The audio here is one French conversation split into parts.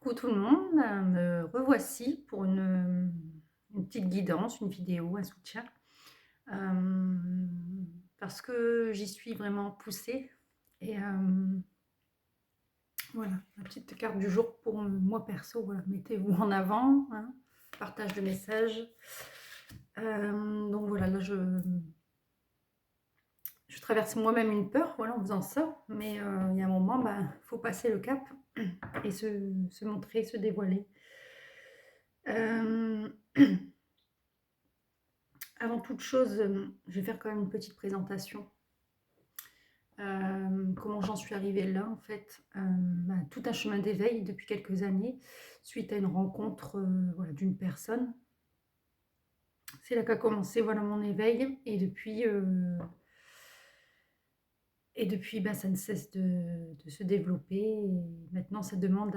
Coucou tout le monde, me revoici pour une petite guidance, une vidéo, un soutien. Hem, Parce que j'y suis vraiment poussée et voilà, la petite carte du jour pour moi perso, voilà, mettez-vous en avant, hein, partage de messages. Donc voilà, là je traverse moi-même une peur, voilà, en faisant ça, mais il y a un moment, ben, faut passer le cap et se montrer, se dévoiler. Hem Avant toute chose, je vais faire quand même une petite présentation. Comment j'en suis arrivée là, en fait. Bah, tout un chemin d'éveil depuis quelques années, suite à une rencontre voilà, d'une personne. C'est là qu'a commencé voilà, mon éveil. Et depuis bah, ça ne cesse de se développer. Et maintenant, ça demande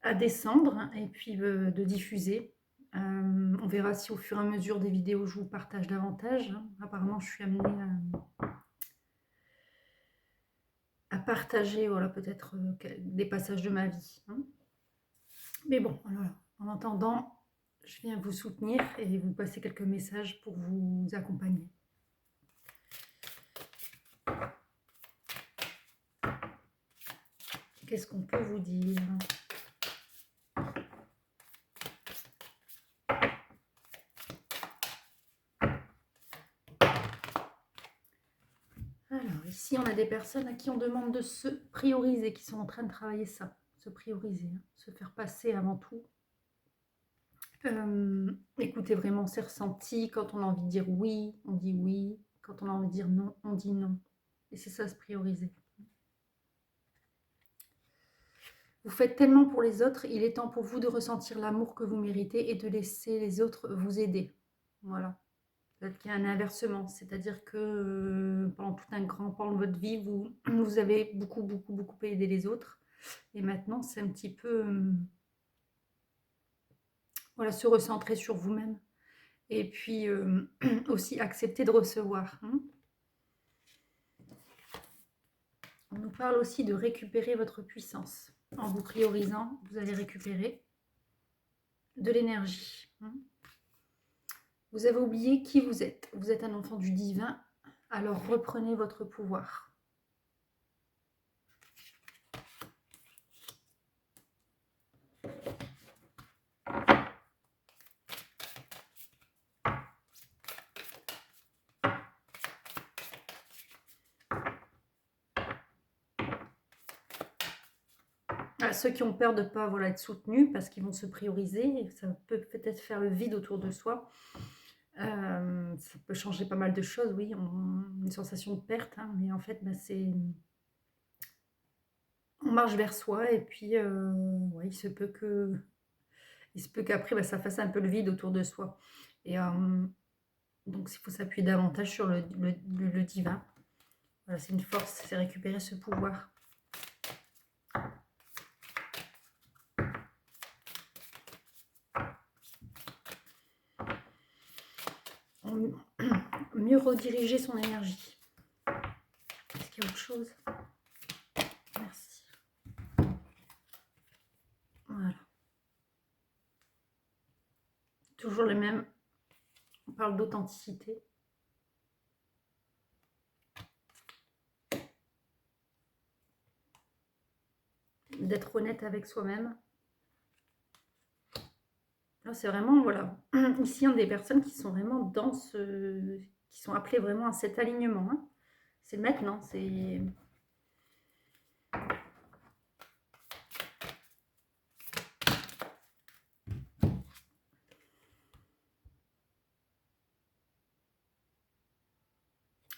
à descendre et puis de diffuser. On verra si au fur et à mesure des vidéos, je vous partage davantage, hein. Apparemment, je suis amenée à partager, voilà, peut-être des passages de ma vie, hein. Mais bon, voilà. En attendant, je viens vous soutenir et vous passer quelques messages pour vous accompagner. Qu'est-ce qu'on peut vous dire? Alors, ici, on a des personnes à qui on demande de se prioriser, qui sont en train de travailler ça, se prioriser, hein, se faire passer avant tout. Écoutez vraiment ses ressentis. Quand on a envie de dire oui, on dit oui. Quand on a envie de dire non, on dit non. Et c'est ça, se prioriser. Vous faites tellement pour les autres, il est temps pour vous de ressentir l'amour que vous méritez et de laisser les autres vous aider. Voilà. Peut-être qu'il y a un inversement, c'est-à-dire que pendant tout un grand pan de votre vie, vous avez beaucoup, beaucoup, beaucoup aidé les autres. Et maintenant, c'est un petit peu voilà, se recentrer sur vous-même. Et puis aussi accepter de recevoir, hein. On nous parle aussi de récupérer votre puissance. En vous priorisant, vous allez récupérer de l'énergie, hein. Vous avez oublié qui vous êtes. Vous êtes un enfant du divin, alors reprenez votre pouvoir. À ceux qui ont peur de ne pas voilà, être soutenus parce qu'ils vont se prioriser, et ça peut peut-être faire le vide autour de soi. Ça peut changer pas mal de choses, oui, une sensation de perte, hein, mais en fait, bah, on marche vers soi et puis ouais, il se peut qu'après, bah, ça fasse un peu le vide autour de soi. Et donc, il faut s'appuyer davantage sur le divin. Voilà, c'est une force, c'est récupérer ce pouvoir. Mieux rediriger son énergie. Est-ce qu'il y a autre chose? Merci. Voilà. Toujours le même. On parle d'authenticité. D'être honnête avec soi-même. Là, c'est vraiment, voilà. Ici, on a des personnes qui sont vraiment qui sont appelées vraiment à cet alignement, hein. C'est maintenant, c'est...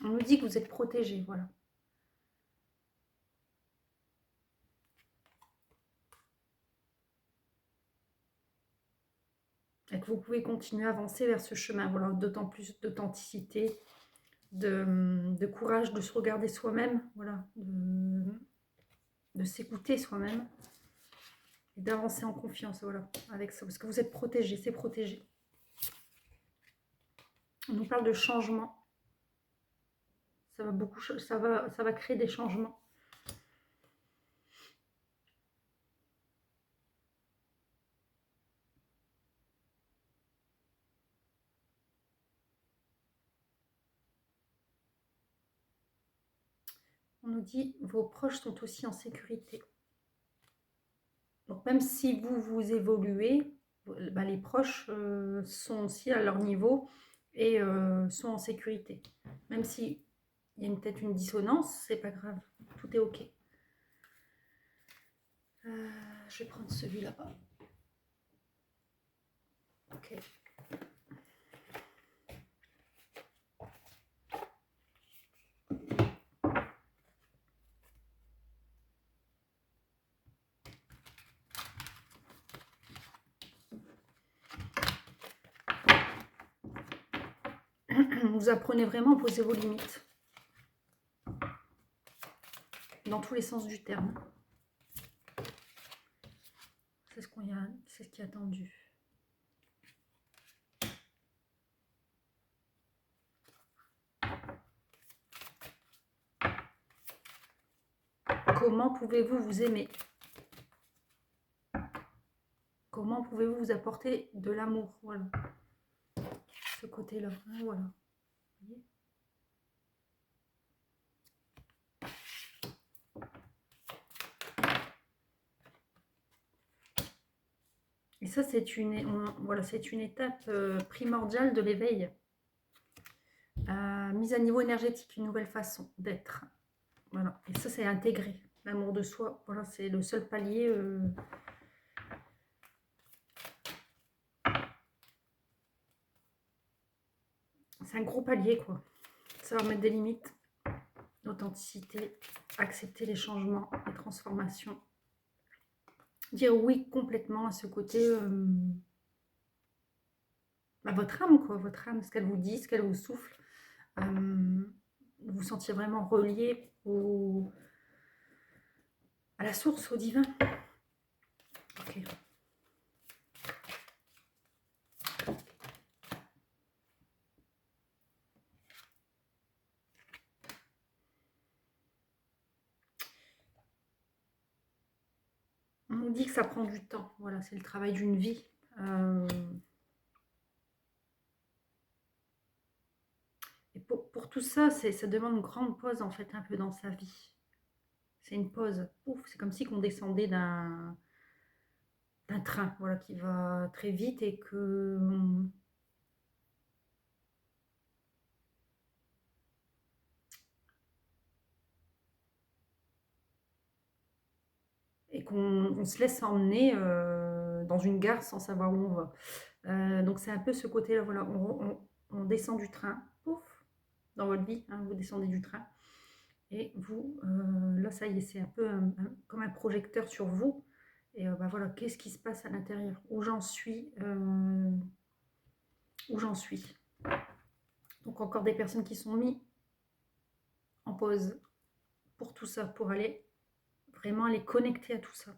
On nous dit que vous êtes protégés, voilà. Et que vous pouvez continuer à avancer vers ce chemin, voilà, d'autant plus d'authenticité, de courage, de se regarder soi-même, voilà, de s'écouter soi-même et d'avancer en confiance, voilà, avec ça, parce que vous êtes protégés, c'est protégé. On nous parle de changement. Ça va beaucoup, ça va créer des changements. On nous dit, vos proches sont aussi en sécurité. Donc même si vous évoluez, bah, les proches sont aussi à leur niveau et sont en sécurité. Même si il y a peut-être une dissonance, c'est pas grave, tout est ok. Je vais prendre celui là-bas. Ok. Vous apprenez vraiment à poser vos limites. Dans tous les sens du terme. C'est ce qui est attendu. Comment pouvez-vous vous aimer? Comment pouvez-vous vous apporter de l'amour? Voilà. Ce côté-là. Voilà. Vous voyez? Et ça, c'est voilà, une étape primordiale de l'éveil. Mise à niveau énergétique, une nouvelle façon d'être. Voilà. Et ça, c'est intégré. L'amour de soi, voilà, c'est le seul palier. C'est un gros palier, quoi. Savoir mettre des limites, l'authenticité, accepter les changements, les transformations. Dire oui complètement à ce côté, bah, votre âme, quoi. Votre âme, ce qu'elle vous dit, ce qu'elle vous souffle. Vous vous sentiez vraiment relié à la source, au divin. Ok. On nous dit que ça prend du temps. Voilà, c'est le travail d'une vie. Et pour tout ça, ça demande une grande pause, en fait, un peu dans sa vie. C'est une pause. C'est comme si on descendait d'un train, voilà, qui va très vite et qu'on se laisse emmener dans une gare sans savoir où on va. Donc c'est un peu ce côté-là, voilà, on descend du train, pouf, dans votre vie, hein, vous descendez du train, et vous, là ça y est, c'est un peu comme un projecteur sur vous, et bah, voilà, qu'est-ce qui se passe à l'intérieur, où j'en suis, Donc encore des personnes qui sont mises en pause pour tout ça, pour aller vraiment aller connecter à tout ça,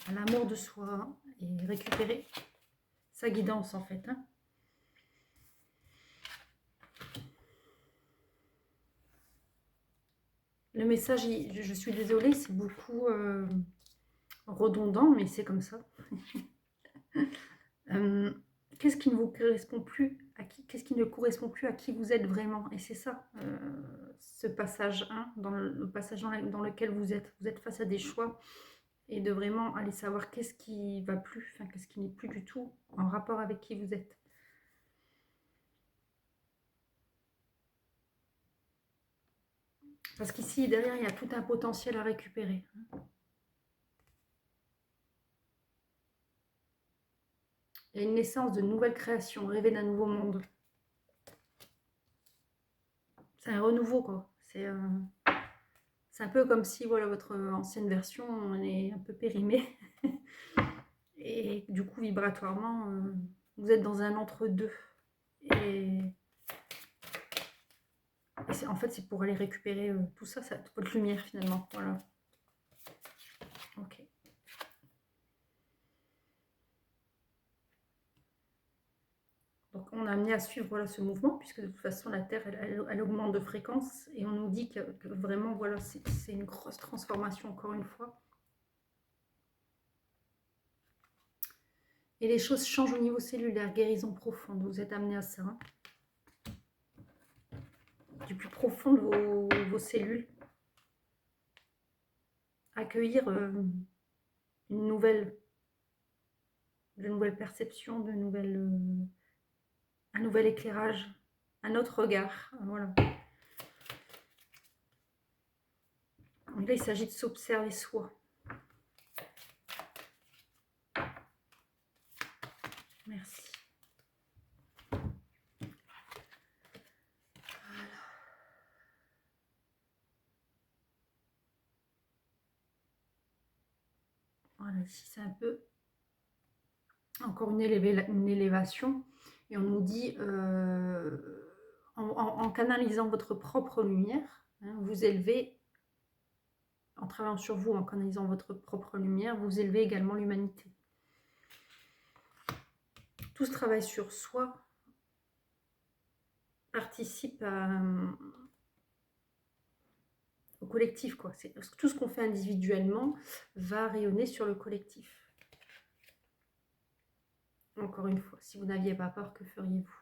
à l'amour de soi et récupérer sa guidance en fait. Hein. Le message, je suis désolée, c'est beaucoup redondant, mais c'est comme ça. Qu'est-ce qui ne vous correspond plus à qui, qu'est-ce qui ne correspond plus à qui vous êtes vraiment? Et c'est ça, ce passage 1, dans le passage dans lequel vous êtes face à des choix et de vraiment aller savoir qu'est-ce qui va plus, enfin qu'est-ce qui n'est plus du tout en rapport avec qui vous êtes. Parce qu'ici, derrière, il y a tout un potentiel à récupérer. Il y a une naissance de nouvelles créations, rêver d'un nouveau monde. C'est un renouveau, quoi. C'est un peu comme si voilà, votre ancienne version est un peu périmée. Et du coup, vibratoirement, vous êtes dans un entre-deux. Et en fait, c'est pour aller récupérer tout ça, votre lumière finalement. Voilà. Ok. Donc, on a amené à suivre voilà, ce mouvement, puisque de toute façon, la Terre, elle augmente de fréquence. Et on nous dit que vraiment, voilà, c'est une grosse transformation, encore une fois. Et les choses changent au niveau cellulaire, guérison profonde. Vous êtes amené à ça. Hein. Du plus profond de vos cellules. accueillir une nouvelle, de nouvelles perceptions, un nouvel éclairage, un autre regard. Voilà. Donc là, il s'agit de s'observer soi. Merci. Voilà, ici c'est un peu encore une élévation. Et on nous dit, en canalisant votre propre lumière, hein, vous élevez, en travaillant sur vous, en canalisant votre propre lumière, vous élevez également l'humanité. Tout ce travail sur soi participe au collectif, quoi. Tout ce qu'on fait individuellement va rayonner sur le collectif. Encore une fois, si vous n'aviez pas peur, que feriez-vous?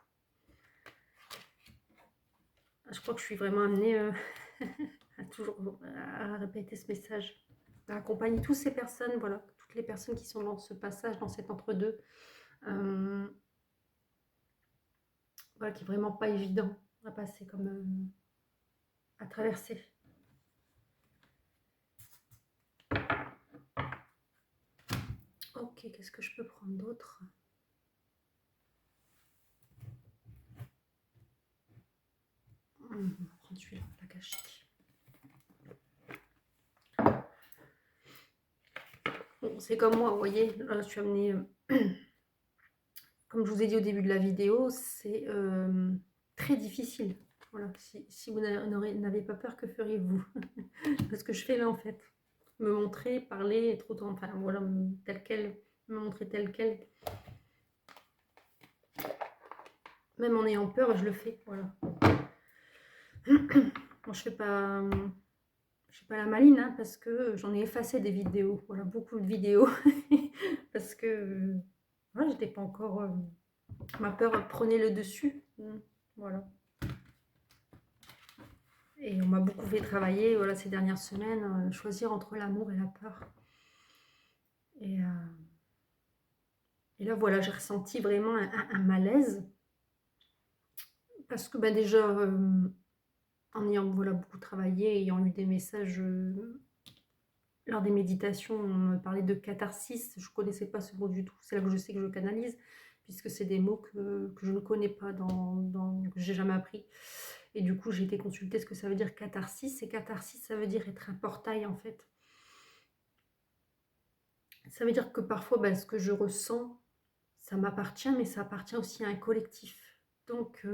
Je crois que je suis vraiment amenée à répéter ce message, à accompagner toutes ces personnes, voilà, toutes les personnes qui sont dans ce passage, dans cet entre-deux, voilà, qui est vraiment pas évident à passer, comme à traverser. Ok, qu'est-ce que je peux prendre d'autre? On va prendre celui-là, la cachette. Bon, c'est comme moi, vous voyez, là, je suis amenée, comme je vous ai dit au début de la vidéo, c'est très difficile. Voilà, si vous n'avez pas peur, que feriez-vous? Ce que je fais là, en fait. Me montrer, parler, être autant, enfin voilà, tel quel, me montrer tel quel. Même en ayant peur, je le fais, voilà. Bon, je fais pas la maline, hein, parce que j'en ai effacé des vidéos, voilà, beaucoup de vidéos, parce que voilà, j'étais pas encore, ma peur prenait le dessus, voilà. Et on m'a beaucoup fait travailler, voilà, ces dernières semaines, choisir entre l'amour et la peur. Et là, voilà, j'ai ressenti vraiment un malaise, parce que ben, déjà, en ayant voilà, beaucoup travaillé, ayant lu des messages lors des méditations, on me parlait de catharsis. Je ne connaissais pas ce mot du tout. C'est là que je sais que je canalise, puisque c'est des mots que je ne connais pas, que j'ai jamais appris. Et du coup, j'ai été consulter ce que ça veut dire catharsis. Et catharsis, ça veut dire être un portail, en fait. Ça veut dire que parfois, ben, ce que je ressens, ça m'appartient, mais ça appartient aussi à un collectif. Donc,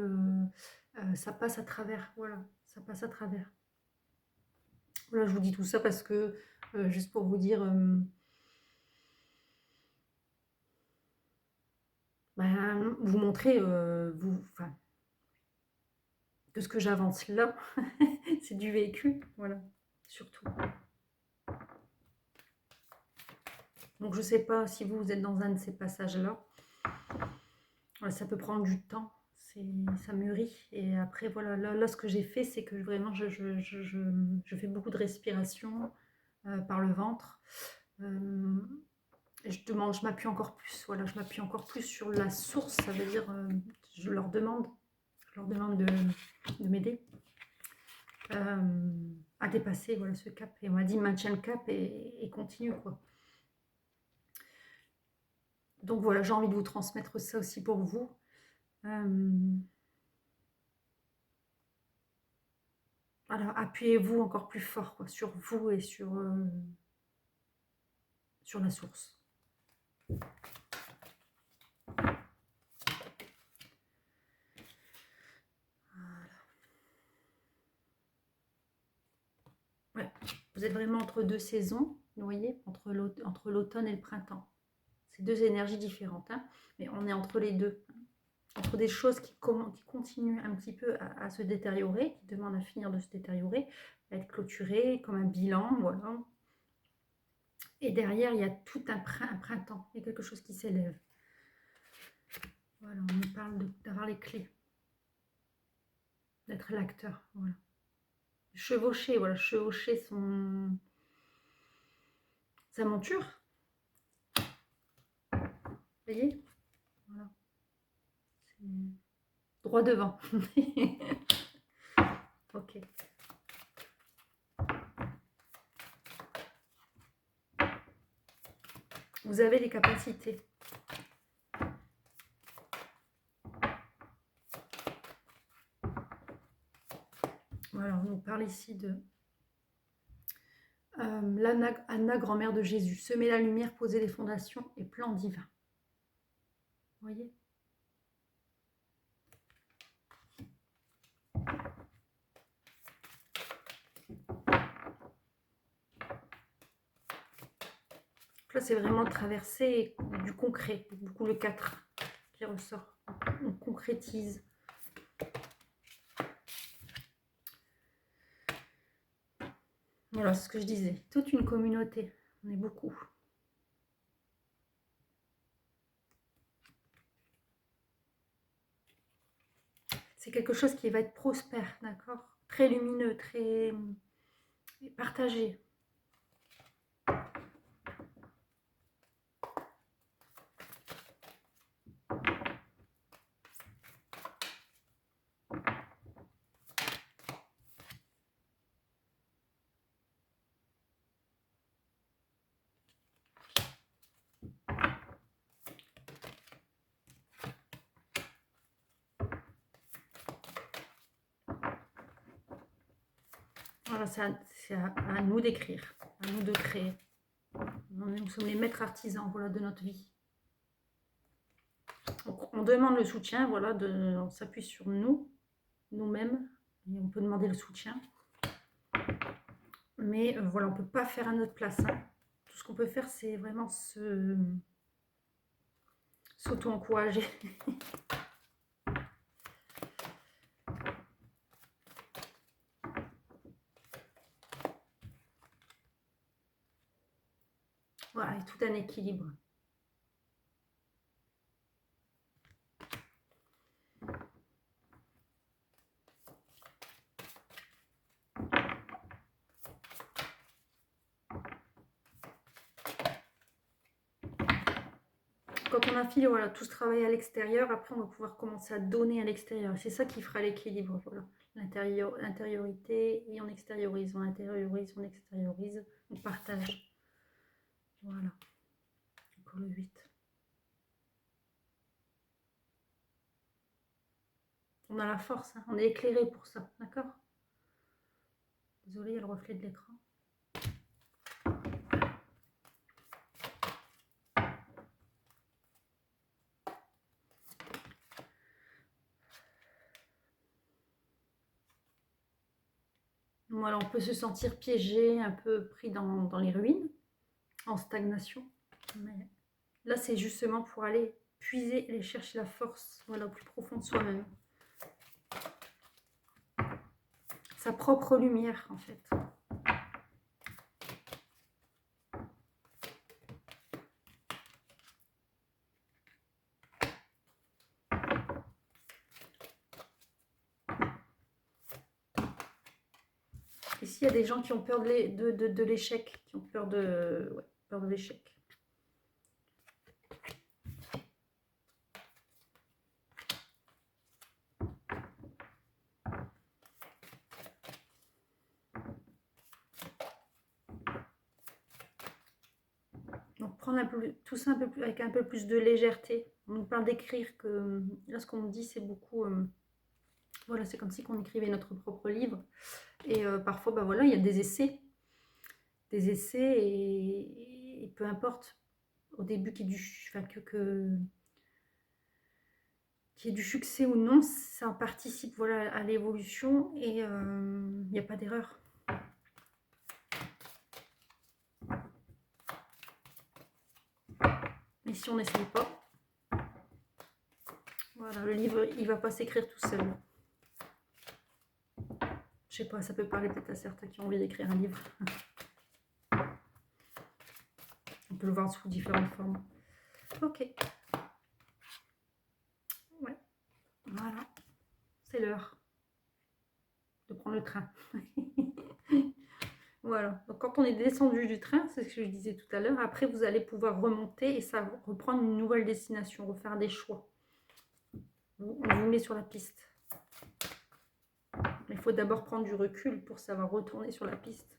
ça passe à travers. Voilà, ça passe à travers. Voilà, je vous dis tout ça parce que, juste pour vous dire, ben, vous montrer, que ce que j'avance là, c'est du vécu, voilà, surtout. Donc je sais pas si vous êtes dans un de ces passages-là. Voilà, ça peut prendre du temps, ça mûrit. Et après, voilà, là ce que j'ai fait, c'est que vraiment, je fais beaucoup de respiration par le ventre. Et je m'appuie encore plus, voilà, je m'appuie encore plus sur la source, ça veut dire, je leur demande de m'aider à dépasser, voilà, ce cap. Et on m'a dit, maintiens le cap et continue, quoi. Donc voilà, j'ai envie de vous transmettre ça aussi pour vous. Voilà, appuyez-vous encore plus fort, quoi, sur vous et sur la source. Ouais. Vous êtes vraiment entre deux saisons, vous voyez, entre l'automne et le printemps. C'est deux énergies différentes, hein, mais on est entre les deux. Entre des choses qui continuent un petit peu à se détériorer, qui demandent à finir de se détériorer, à être clôturées, comme un bilan, voilà. Et derrière, il y a tout un printemps, il y a quelque chose qui s'élève. Voilà, on nous parle d'avoir les clés, d'être l'acteur, voilà. Chevaucher, voilà, chevaucher sa monture. Vous voyez? Voilà. Droit devant. Ok. Vous avez les capacités. Voilà, on nous parle ici de Anna, grand-mère de Jésus. Semer la lumière, poser les fondations et plan divin. Vous voyez? Là, c'est vraiment le traversé du concret. Beaucoup le 4 qui ressort. On concrétise. Voilà, c'est ce que je disais. Toute une communauté. On est beaucoup. C'est quelque chose qui va être prospère, d'accord? Très lumineux, très partagé. Voilà, c'est à nous d'écrire, à nous de créer. Nous sommes les maîtres artisans, voilà, de notre vie. Donc, on demande le soutien, voilà, on s'appuie sur nous-mêmes, et on peut demander le soutien. Mais voilà, on ne peut pas faire à notre place. Hein. Tout ce qu'on peut faire, c'est vraiment s'auto-encourager. Voilà, et tout un équilibre. Quand on a fini, voilà, tout ce travail à l'extérieur, après on va pouvoir commencer à donner à l'extérieur. C'est ça qui fera l'équilibre, voilà. L'intériorité, et on extériorise, on intériorise, on extériorise, on partage. Voilà. Encore le 8. On a la force, hein. On est éclairé pour ça, d'accord? Désolée, il y a le reflet de l'écran. Voilà, on peut se sentir piégé, un peu pris dans les ruines, en stagnation. Mais là, c'est justement pour aller puiser et aller chercher la force, voilà, au plus profond de soi-même. Sa propre lumière, en fait. Ici, il y a des gens qui ont peur de l'échec, qui ont peur de l'échec. Donc, prendre tout ça avec un peu plus de légèreté. On nous parle d'écrire que, là, ce qu'on me dit, c'est beaucoup... voilà, c'est comme si on écrivait notre propre livre. Et parfois, bah voilà, il y a des essais. Des essais et peu importe, au début, qu'il y ait du succès ou non, ça participe, voilà, à l'évolution et il n'y a pas d'erreur. Et si on n'essaye pas, voilà, le livre, il va pas s'écrire tout seul. Je sais pas, ça peut parler peut-être à certains qui ont envie d'écrire un livre. On peut le voir sous différentes formes. Ok. Ouais. Voilà. C'est l'heure de prendre le train. Voilà. Donc, quand on est descendu du train, c'est ce que je disais tout à l'heure, après vous allez pouvoir remonter et ça reprendre une nouvelle destination, refaire des choix. On vous met sur la piste. Il faut d'abord prendre du recul pour savoir retourner sur la piste.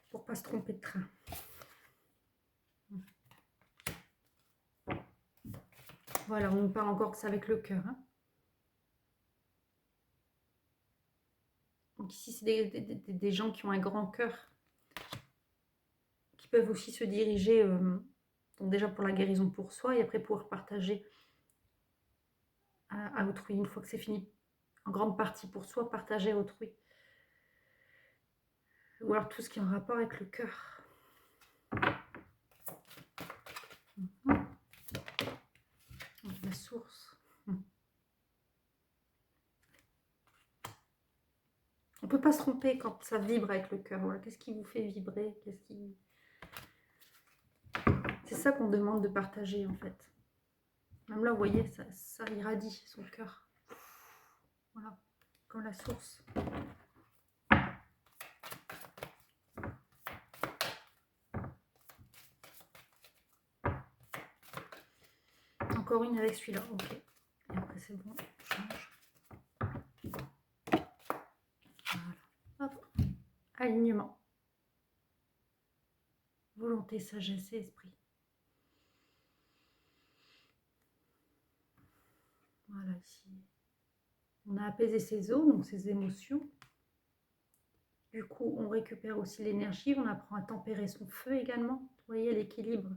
Pour ne pas se tromper de train. Voilà, on nous parle encore que ça avec le cœur. Hein. Donc ici, c'est des gens qui ont un grand cœur, qui peuvent aussi se diriger, donc déjà pour la guérison pour soi, et après pouvoir partager à autrui. Une fois que c'est fini, en grande partie pour soi, partager à autrui. Ou alors tout ce qui est en rapport avec le cœur. La source. On ne peut pas se tromper quand ça vibre avec le cœur. Voilà. Qu'est-ce qui vous fait vibrer? C'est ça qu'on demande de partager en fait. Même là, vous voyez, ça irradie son cœur. Voilà, comme la source. Encore une avec celui-là, ok. Et après c'est bon, je change. Voilà. Hop. Alignement. Volonté, sagesse et esprit. Voilà, ici. On a apaisé ses os, donc ses émotions. Du coup, on récupère aussi l'énergie, on apprend à tempérer son feu également. Vous voyez l'équilibre.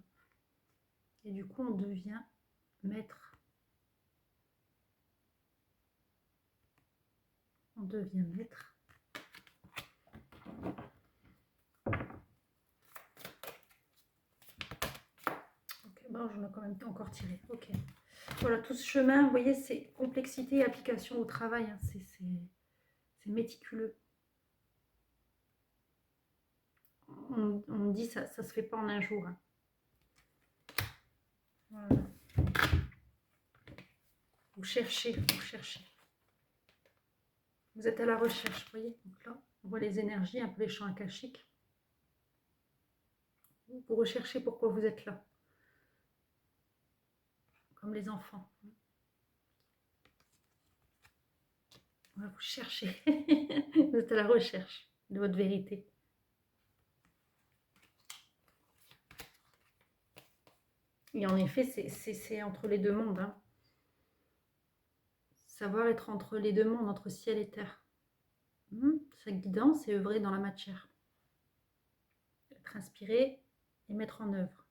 Et du coup, on devient maître. On devient maître. Ok, bon, j'en ai quand même encore tiré. Ok. Voilà, tout ce chemin, vous voyez, c'est complexité et application au travail. Hein. C'est méticuleux. On dit ça se fait pas en un jour. Hein. Voilà. Vous cherchez, vous cherchez. Vous êtes à la recherche, vous voyez. Donc là, on voit les énergies, un peu les champs akashiques. Vous recherchez pourquoi vous êtes là. Comme les enfants. Voilà, vous cherchez. Vous êtes à la recherche de votre vérité. Et en effet, c'est entre les deux mondes. Hein. Savoir être entre les deux mondes, entre ciel et terre. Sa guidance est œuvrer dans la matière. Être inspiré et mettre en œuvre.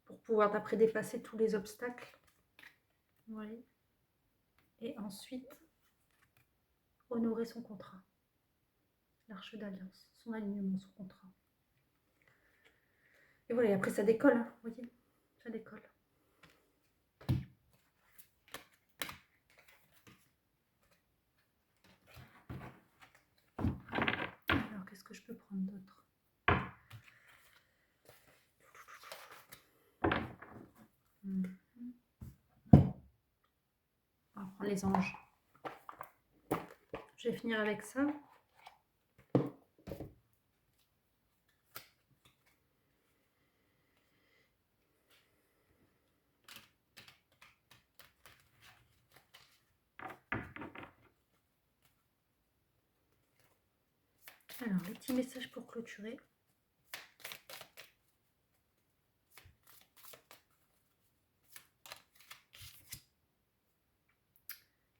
Pour pouvoir après dépasser tous les obstacles. Vous voyez. Et ensuite, honorer son contrat. L'arche d'alliance, son alignement, son contrat. Et voilà, et après ça décolle, hein, vous voyez, ça décolle. Alors, qu'est-ce que je peux prendre d'autre? On va prendre les anges. Je vais finir avec ça. Alors, les petits messages pour clôturer.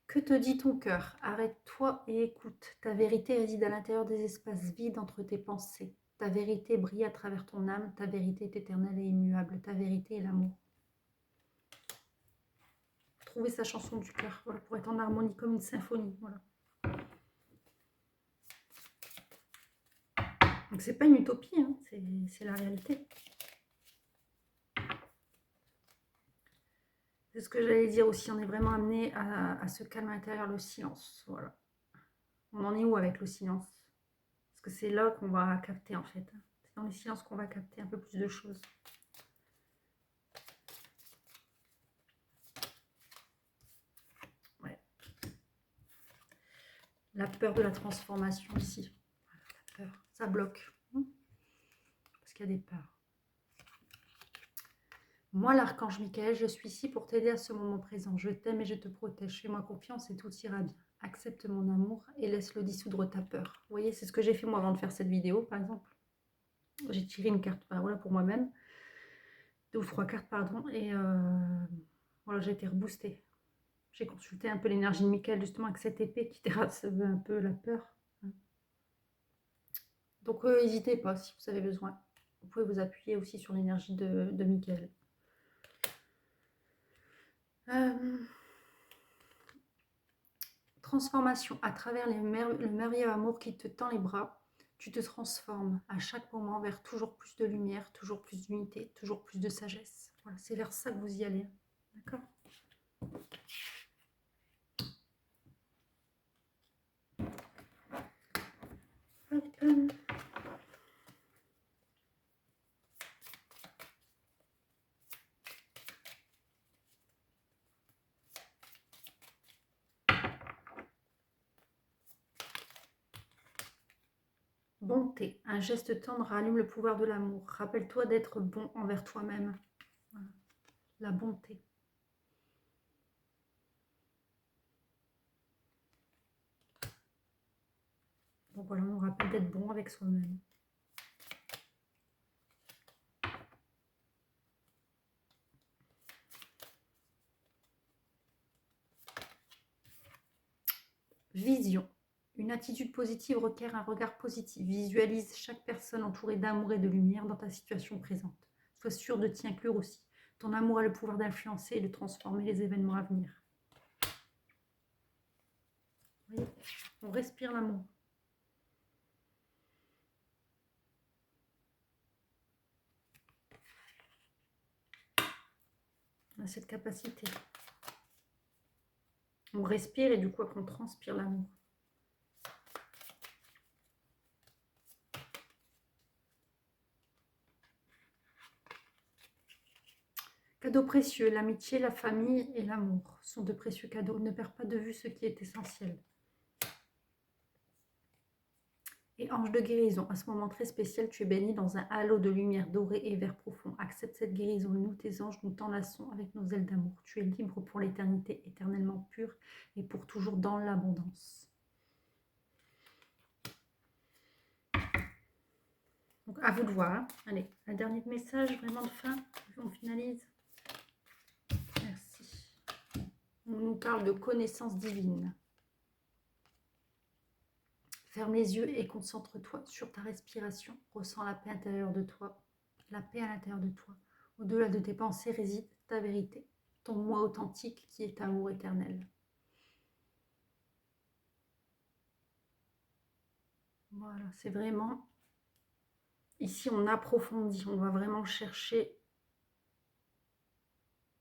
Que te dit ton cœur? Arrête-toi et écoute. Ta vérité réside à l'intérieur des espaces vides entre tes pensées. Ta vérité brille à travers ton âme. Ta vérité est éternelle et immuable. Ta vérité est l'amour. Trouver sa chanson du cœur, voilà, pour être en harmonie comme une symphonie. Voilà. Donc c'est pas une utopie, hein, c'est la réalité. C'est ce que j'allais dire aussi, on est vraiment amené à se calmer à l'intérieur, le silence. Voilà. On en est où avec le silence? Parce que c'est là qu'on va capter en fait. C'est dans le silence qu'on va capter un peu plus de choses. La peur de la transformation ici. Voilà, la peur, ça bloque. Parce qu'il y a des peurs. Moi, l'archange Michael, je suis ici pour t'aider à ce moment présent. Je t'aime et je te protège. Fais-moi confiance et tout ira bien. Accepte mon amour et laisse-le dissoudre ta peur. Vous voyez, c'est ce que j'ai fait moi avant de faire cette vidéo, par exemple. J'ai tiré une carte, voilà, pour moi-même. 2 ou 3 cartes, pardon. Et voilà, j'ai été reboostée. J'ai consulté un peu l'énergie de Michael, justement, avec cette épée qui terrasse un peu la peur. Donc, n'hésitez pas si vous avez besoin. Vous pouvez vous appuyer aussi sur l'énergie de Michael. Transformation. À travers le merveilleux amour qui te tend les bras, tu te transformes à chaque moment vers toujours plus de lumière, toujours plus d'unité, toujours plus de sagesse. Voilà, c'est vers ça que vous y allez. D'accord ? Bonté. Un geste tendre rallume le pouvoir de l'amour. Rappelle-toi d'être bon envers toi-même. Voilà. La bonté. Donc voilà, on nous rappelle d'être bon avec soi-même. Vision. Une attitude positive requiert un regard positif. Visualise chaque personne entourée d'amour et de lumière dans ta situation présente. Sois sûr de t'y inclure aussi. Ton amour a le pouvoir d'influencer et de transformer les événements à venir. Vous voyez, on respire l'amour. On a cette capacité. On respire et du coup, on transpire l'amour. Cadeaux précieux, l'amitié, la famille et l'amour sont de précieux cadeaux. Ne perds pas de vue ce qui est essentiel. Et ange de guérison, à ce moment très spécial, tu es béni dans un halo de lumière dorée et vert profond. Accepte cette guérison. Nous, tes anges, nous t'enlaçons avec nos ailes d'amour. Tu es libre pour l'éternité, éternellement pure et pour toujours dans l'abondance. Donc, à vous de voir. Hein. Allez, un dernier message vraiment de fin. On finalise. Merci. On nous parle de connaissance divine. Ferme les yeux et concentre-toi sur ta respiration. Ressens la paix intérieure de toi. La paix à l'intérieur de toi. Au-delà de tes pensées réside ta vérité. Ton moi authentique qui est amour éternel. Voilà, c'est vraiment... Ici, on approfondit. On va vraiment chercher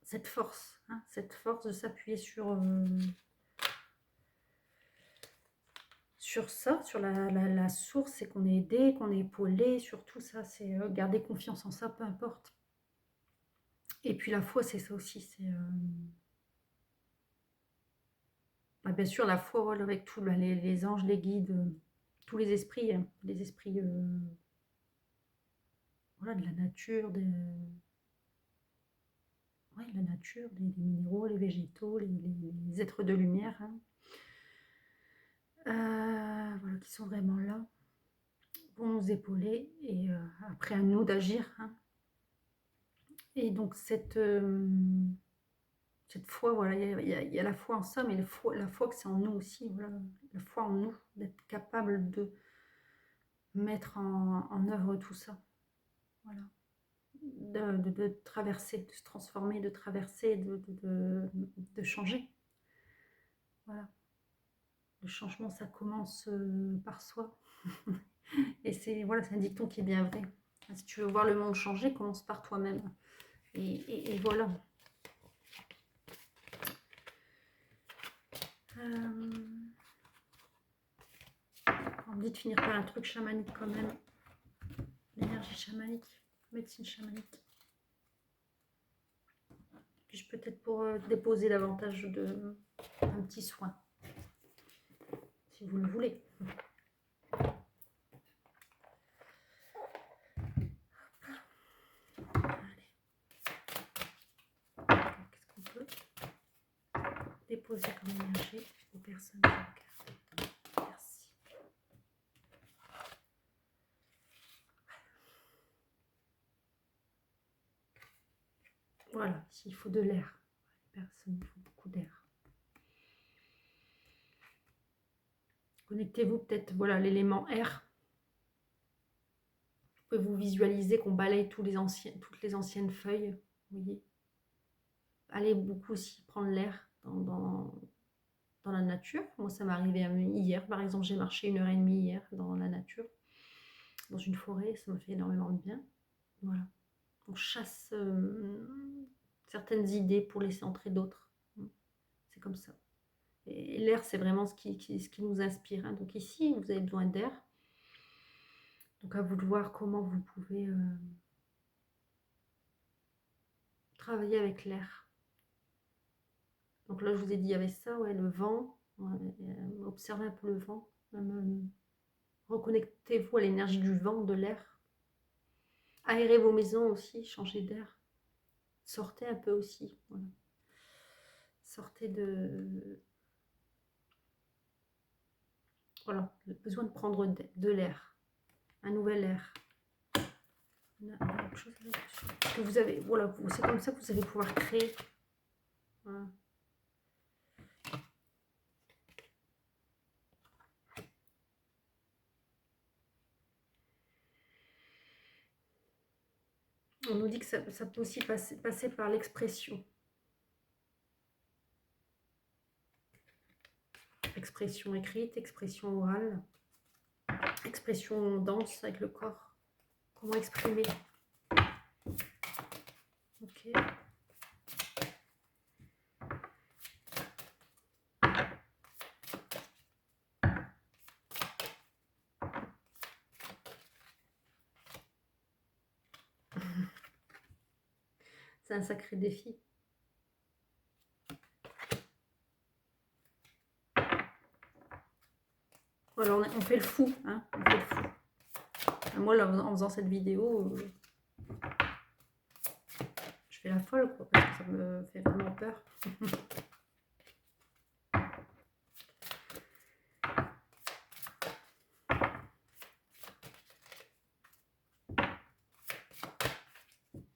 cette force. Hein, cette force de s'appuyer sur ça, sur la source, et qu'on est aidé, qu'on est épaulé, sur tout ça. C'est garder confiance en ça, peu importe. Et puis la foi, c'est ça aussi. C'est... bien sûr, la foi, voilà, avec tout, là, les anges, les guides, tous les esprits voilà, de la nature, ouais, la nature, des minéraux, les végétaux, les êtres de lumière, hein. Voilà, qui sont vraiment là, vont nous épauler, et après à nous d'agir, hein. Et donc cette foi, voilà, il y a la foi en ça, mais la foi que c'est en nous aussi, voilà, la foi en nous, d'être capable de mettre en œuvre tout ça, voilà, de traverser, de se transformer, de traverser, de changer, voilà. Le changement, ça commence par soi. Et c'est voilà, c'est un dicton qui est bien vrai. Si tu veux voir le monde changer, commence par toi-même. Et voilà. On me dit de finir par un truc chamanique quand même. L'énergie chamanique, médecine chamanique. Puis peut-être pour déposer davantage un petit soin. si vous le voulez. Allez. Qu'est-ce qu'on peut déposer comme énergie aux personnes qui regardent? Merci. Voilà, il faut de l'air. Les personnes, il faut beaucoup d'air. Connectez-vous peut-être, voilà, l'élément air. Vous pouvez vous visualiser qu'on balaye toutes les anciennes feuilles. Vous voyez. Allez beaucoup aussi prendre l'air dans la nature. Moi, ça m'est arrivé hier. Par exemple, j'ai marché 1h30 hier dans la nature, dans une forêt. Ça m'a fait énormément de bien. Voilà. On chasse certaines idées pour laisser entrer d'autres. C'est comme ça. Et l'air, c'est vraiment ce qui nous inspire. Hein. Donc ici, vous avez besoin d'air. Donc à vous de voir comment vous pouvez travailler avec l'air. Donc là, je vous ai dit, il y avait ça, ouais, le vent. Ouais, observez un peu le vent. Reconnectez-vous à l'énergie du vent, de l'air. Aérez vos maisons aussi, changez d'air. Sortez un peu aussi. Voilà. Sortez de... Voilà, le besoin de prendre de l'air. Un nouvel air. Autre chose que vous avez, voilà, c'est comme ça que vous allez pouvoir créer. Voilà. On nous dit que ça peut aussi passer par l'expression. Expression écrite, expression orale, expression danse avec le corps. Comment exprimer? Ok. C'est un sacré défi. Voilà, on fait le fou, hein, on fait le fou. Moi, là, en faisant cette vidéo, je fais la folle, quoi, parce que ça me fait vraiment peur.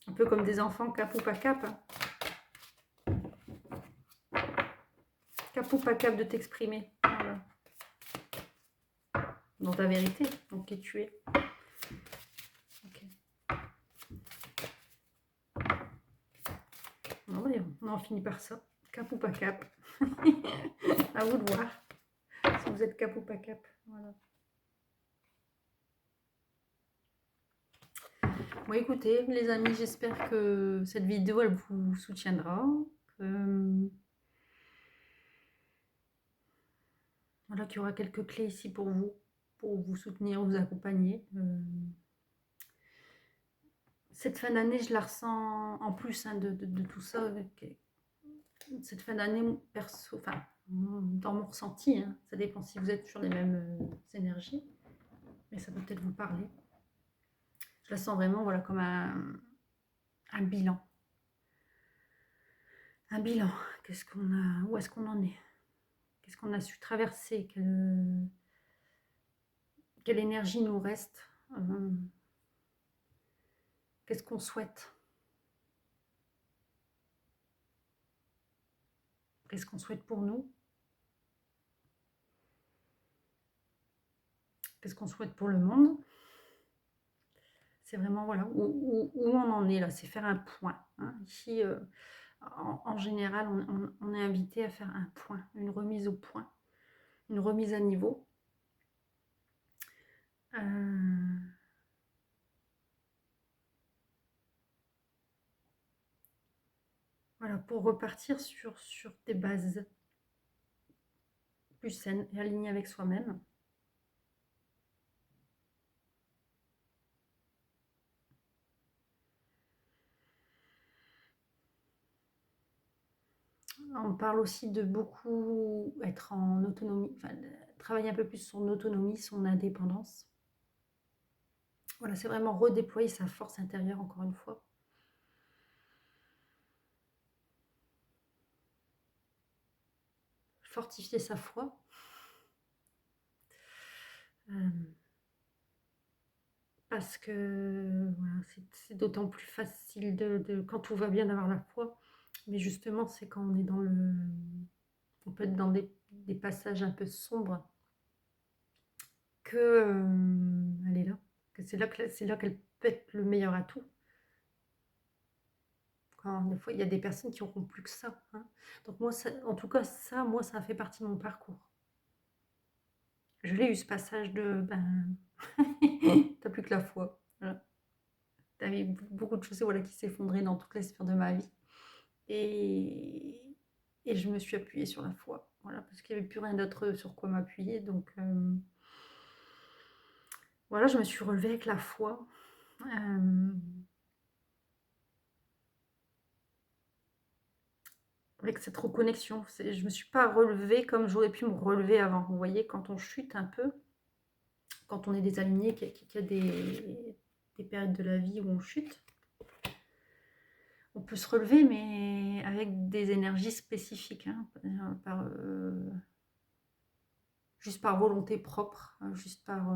Un peu comme des enfants cap ou pas cap. Hein. Cap ou pas cap de t'exprimer. Voilà. Dans ta vérité, dans qui tu es. Okay. Ouais, on en finit par ça. Cap ou pas cap. À vous de voir si vous êtes cap ou pas cap. Voilà. Bon, écoutez, les amis, j'espère que cette vidéo, elle vous soutiendra. Voilà, qu'il y aura quelques clés ici pour vous soutenir, vous accompagner. Cette fin d'année, je la ressens en plus hein, de tout ça. Cette fin d'année, perso, enfin, dans mon ressenti, hein, ça dépend si vous êtes sur les mêmes énergies, mais ça peut peut-être vous parler. Je la sens vraiment voilà, comme un bilan. Un bilan. Qu'est-ce qu'on a, où est-ce qu'on en est? Qu'est-ce qu'on a su traverser? Quelle énergie nous reste? Qu'est-ce qu'on souhaite? Qu'est-ce qu'on souhaite pour nous? Qu'est-ce qu'on souhaite pour le monde? C'est vraiment voilà, où on en est là, c'est faire un point. Hein. Ici, en général, on est invité à faire un point, une remise au point, une remise à niveau. Voilà, pour repartir sur des bases plus saines et alignées avec soi-même. On parle aussi de beaucoup être en autonomie, enfin, travailler un peu plus son autonomie, son indépendance. Voilà, c'est vraiment redéployer sa force intérieure, encore une fois. Fortifier sa foi. Euh, Parce que voilà, c'est d'autant plus facile quand tout va bien d'avoir la foi. Mais justement, c'est quand on est dans le... On peut être dans des passages un peu sombres que elle est là. Que c'est là qu'elle peut être le meilleur atout. Quand des fois, il y a des personnes qui n'auront plus que ça, hein. Donc moi, en tout cas, ça, moi, ça fait partie de mon parcours. Je l'ai eu ce passage de, ben, t'as plus que la foi. Voilà. T'avais beaucoup de choses, voilà, qui s'effondraient dans toutes les sphères de ma vie. Et, et je me suis appuyée sur la foi. Voilà, parce qu'il n'y avait plus rien d'autre sur quoi m'appuyer. Donc voilà, je me suis relevée avec la foi. Avec cette reconnexion. Je ne me suis pas relevée comme j'aurais pu me relever avant. Vous voyez, quand on chute un peu, quand on est désaligné, qu'il y a des périodes de la vie où on chute, on peut se relever, mais avec des énergies spécifiques, hein, juste par volonté propre, hein, juste par...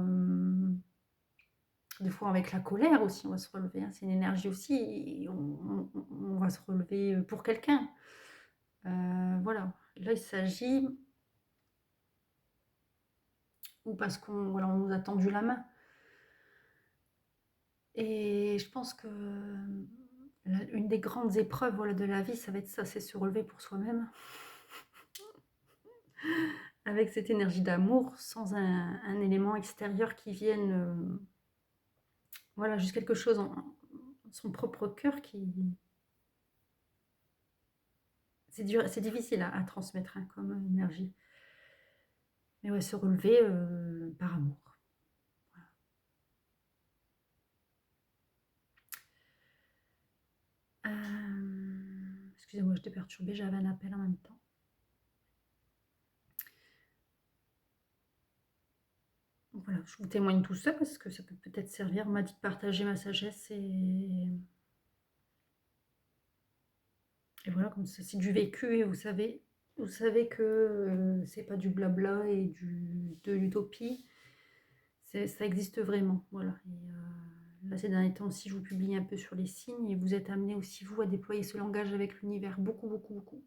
des fois avec la colère aussi, on va se relever, hein, c'est une énergie aussi, et on va se relever pour quelqu'un. Voilà, là il s'agit, ou parce qu'on voilà, on nous a tendu la main. Et je pense que une des grandes épreuves, voilà, de la vie, ça va être ça, c'est se relever pour soi-même, avec cette énergie d'amour, sans un élément extérieur qui vienne, voilà, juste quelque chose en son propre cœur qui... C'est dur, c'est difficile à transmettre, hein, comme énergie. Mais ouais, se relever par amour. Excusez-moi, j'étais perturbée, j'avais un appel en même temps. Voilà, je vous témoigne tout ça parce que ça peut peut-être servir. On m'a dit de partager ma sagesse et voilà, comme ça, c'est du vécu et vous savez que c'est pas du blabla et de l'utopie. Ça existe vraiment, voilà. Et là, ces derniers temps aussi, je vous publie un peu sur les signes et vous êtes amené aussi, vous, à déployer ce langage avec l'univers beaucoup, beaucoup, beaucoup.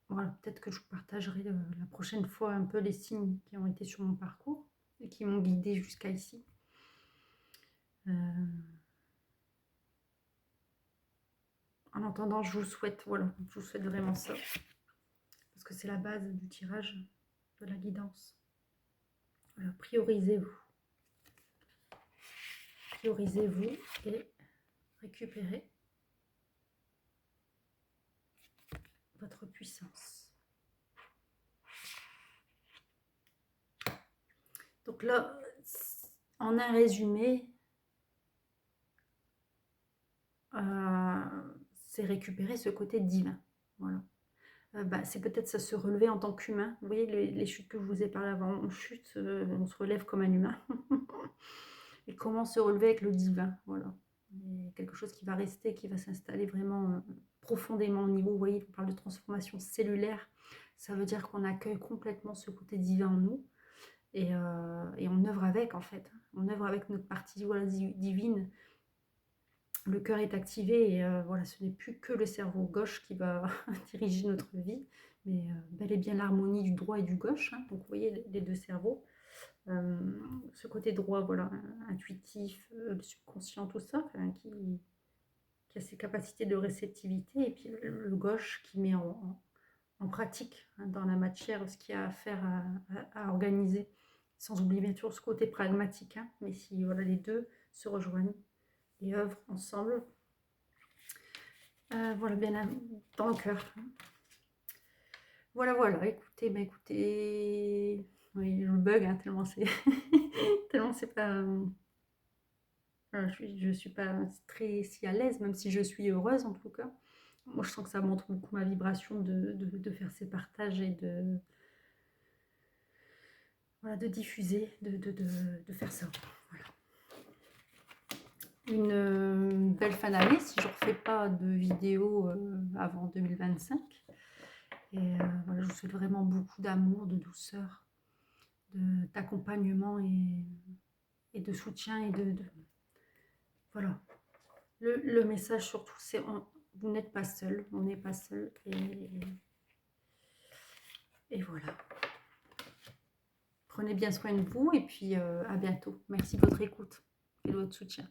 Voilà, peut-être que je vous partagerai la prochaine fois un peu les signes qui ont été sur mon parcours et qui m'ont guidée jusqu'à ici. En attendant, je vous souhaite, voilà, je vous souhaite vraiment ça. Parce que c'est la base du tirage, de la guidance. Voilà, priorisez-vous. Priorisez-vous et récupérez votre puissance. Donc là, en un résumé, c'est récupérer ce côté divin. Voilà. C'est peut-être ça, se relever en tant qu'humain. Vous voyez les chutes que je vous ai parlé avant, on chute, on se relève comme un humain. Et comment se relever avec le divin, voilà. Et quelque chose qui va rester, qui va s'installer vraiment profondément au niveau, vous voyez, on parle de transformation cellulaire, ça veut dire qu'on accueille complètement ce côté divin en nous, et on œuvre avec, en fait. On œuvre avec notre partie, voilà, divine. Le cœur est activé et voilà, ce n'est plus que le cerveau gauche qui va diriger notre vie, mais bel et bien l'harmonie du droit et du gauche, hein. Donc vous voyez les deux cerveaux. Ce côté droit, voilà, intuitif, le subconscient, tout ça, enfin, qui a ses capacités de réceptivité, et puis le gauche qui met en pratique, hein, dans la matière ce qu'il y a à faire, à organiser, sans oublier bien sûr ce côté pragmatique, hein, mais si voilà, les deux se rejoignent et œuvrent ensemble, voilà, bien dans le cœur. Voilà, voilà, écoutez, écoutez, oui, je bug, hein, tellement c'est tellement c'est pas... Je suis pas très si à l'aise, même si je suis heureuse en tout cas. Moi, je sens que ça montre beaucoup ma vibration de faire ces partages et voilà, de diffuser, de faire ça. Voilà. Une belle fin d'année si je ne refais pas de vidéo avant 2025. Et voilà, je vous souhaite vraiment beaucoup d'amour, de douceur, d'accompagnement et de soutien et voilà. Le message surtout, c'est vous n'êtes pas seul, on n'est pas seul et voilà. Prenez bien soin de vous et puis à bientôt. Merci de votre écoute et de votre soutien.